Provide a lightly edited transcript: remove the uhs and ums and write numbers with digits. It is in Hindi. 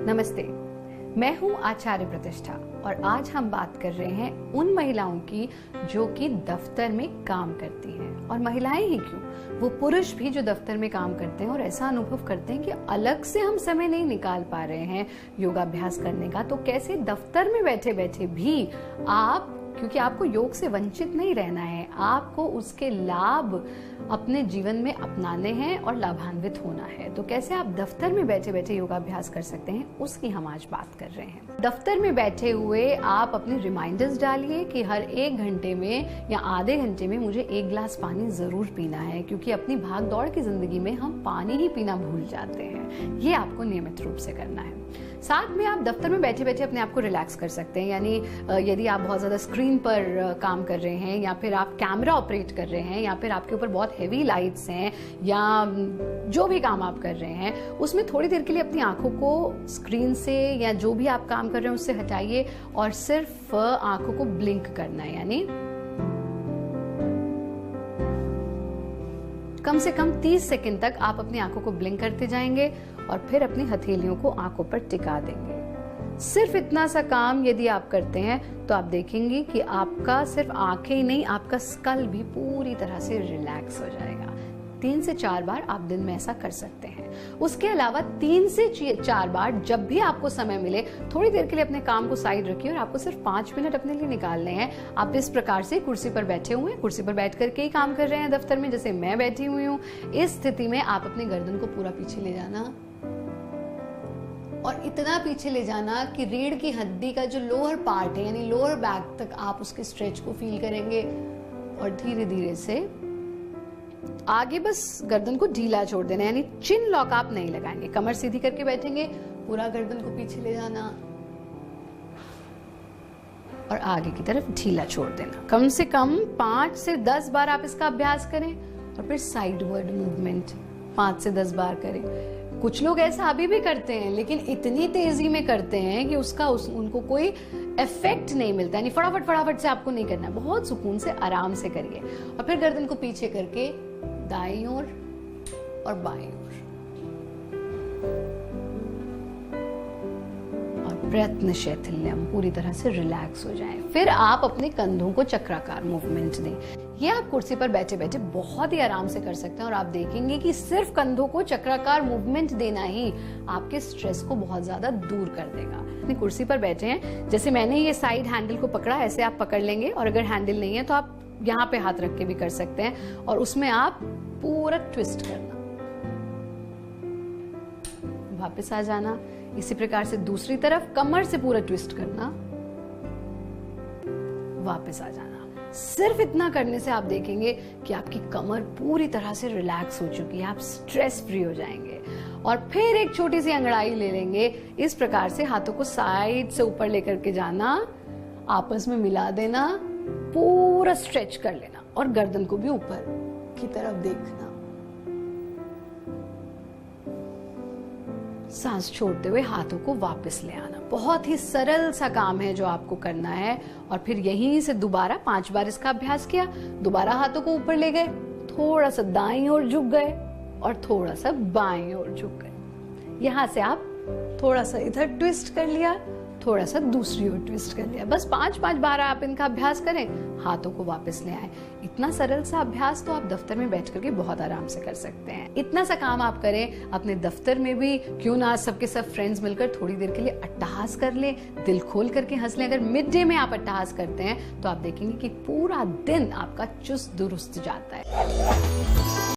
नमस्ते, मैं हूं आचार्य प्रतिष्ठा और आज हम बात कर रहे हैं उन महिलाओं की जो कि दफ्तर में काम करती हैं। और महिलाएं ही क्यों, वो पुरुष भी जो दफ्तर में काम करते हैं और ऐसा अनुभव करते हैं कि अलग से हम समय नहीं निकाल पा रहे हैं योगाभ्यास करने का, तो कैसे दफ्तर में बैठे बैठे भी आप, क्योंकि आपको योग से वंचित नहीं रहना है, आपको उसके लाभ अपने जीवन में अपनाने हैं और लाभान्वित होना है, तो कैसे आप दफ्तर में बैठे बैठे योगाभ्यास कर सकते हैं, उसकी हम आज बात कर रहे हैं। दफ्तर में बैठे हुए आप अपने रिमाइंडर्स डालिए कि हर 1 घंटे में या आधे घंटे में मुझे 1 गिलास पानी जरूर पीना है, क्योंकि अपनी भाग दौड़ की जिंदगी में हम पानी ही पीना भूल जाते हैं। ये आपको नियमित रूप से करना है। साथ में आप दफ्तर में बैठे बैठे अपने आप को रिलैक्स कर सकते हैं, यानी यदि आप बहुत ज्यादा स्क्रीन पर काम कर रहे हैं या फिर आप कैमरा ऑपरेट कर रहे हैं या फिर आपके ऊपर बहुत हेवी लाइट्स हैं या जो भी काम आप कर रहे हैं, उसमें थोड़ी देर के लिए अपनी आंखों को स्क्रीन से या जो भी आप काम कर रहे हैं उससे हटाइए और सिर्फ आंखों को ब्लिंक करना है, यानी कम से कम 30 सेकंड तक आप अपनी आंखों को ब्लिंक करते जाएंगे और फिर अपनी हथेलियों को आंखों पर टिका देंगे। सिर्फ इतना सा काम यदि आप करते हैं तो आप देखेंगे कि आपका सिर्फ आंखें ही नहीं, आपका स्कल भी पूरी तरह से रिलैक्स हो जाएगा। 3 से 4 बार आप दिन में ऐसा कर सकते हैं। उसके अलावा 3 से 4 बार जब भी आपको समय मिले, थोड़ी देर के लिए अपने काम को साइड रखिए और आपको सिर्फ 5 मिनट अपने लिए निकालने हैं। आप इस प्रकार से कुर्सी पर बैठे हुए हैं, कुर्सी पर बैठ करके ही काम कर रहे हैं दफ्तर में, जैसे मैं बैठी हुई हूँ। इस स्थिति में आप अपनी गर्दन को पूरा पीछे ले जाना और इतना पीछे ले जाना कि रीढ़ की हड्डी का जो लोअर पार्ट है, यानी लोअर बैक तक आप उसके स्ट्रेच को फील करेंगे और धीरे धीरे से आगे बस गर्दन को ढीला छोड़ देना, यानी चिन लॉक आप नहीं लगाएंगे। कमर सीधी करके बैठेंगे, पूरा गर्दन को पीछे ले जाना और आगे की तरफ ढीला छोड़ देना। कम से कम 5 से 10 बार आप इसका अभ्यास करें और फिर साइडवर्ड मूवमेंट 5 से 10 बार करें। कुछ लोग ऐसा अभी भी करते हैं, लेकिन इतनी तेजी में करते हैं कि उनको कोई इफेक्ट नहीं मिलता, यानी फटाफट से आपको नहीं करना है। बहुत सुकून से आराम से करिए और फिर गर्दन को पीछे करके दाईं ओर और बाईं ओर और प्रयत्न शैथिल्यम, पूरी तरह से रिलैक्स हो जाएं। फिर आप अपने कंधों को चक्राकार मूवमेंट दें। ये आप कुर्सी पर बैठे बैठे बहुत ही आराम से कर सकते हैं और आप देखेंगे कि सिर्फ कंधों को चक्राकार मूवमेंट देना ही आपके स्ट्रेस को बहुत ज्यादा दूर कर देगा। अपनी कुर्सी पर बैठे हैं, जैसे मैंने ये साइड हैंडल को पकड़ा, ऐसे आप पकड़ लेंगे और अगर हैंडल नहीं है तो आप यहाँ पे हाथ रख के भी कर सकते हैं और उसमें आप पूरा ट्विस्ट करना, वापस आ जाना। इसी प्रकार से दूसरी तरफ कमर से पूरा ट्विस्ट करना, वापस आ जाना। सिर्फ इतना करने से आप देखेंगे कि आपकी कमर पूरी तरह से रिलैक्स हो चुकी है, आप स्ट्रेस फ्री हो जाएंगे। और फिर एक छोटी सी अंगड़ाई ले लेंगे, इस प्रकार से हाथों को साइड से ऊपर लेकर के जाना, आपस में मिला देना, पूरा स्ट्रेच कर लेना और गर्दन को भी ऊपर की तरफ देखना। सांस छोड़ते हुए हाथों को वापस ले आना। बहुत ही सरल सा काम है जो आपको करना है। और फिर यहीं से दोबारा 5 बार इसका अभ्यास किया, दोबारा हाथों को ऊपर ले गए, थोड़ा सा दाईं ओर झुक गए और थोड़ा सा बाईं ओर झुक गए। यहां से आप थोड़ा सा इधर ट्विस्ट कर लिया, थोड़ा सा दूसरी ओर ट्विस्ट कर लिया। बस 5-5 बार आप इनका अभ्यास करें, हाथों को वापस ले आए। इतना सरल सा अभ्यास तो आप दफ्तर में बैठ करके बहुत आराम से कर सकते हैं। इतना सा काम आप करें अपने दफ्तर में भी, क्यों ना सबके सब फ्रेंड्स मिलकर थोड़ी देर के लिए अट्टहास कर ले, दिल खोल करके हंस ले। अगर मिड डे में आप अट्टहास करते हैं तो आप देखेंगे कि पूरा दिन आपका चुस्त दुरुस्त जाता है।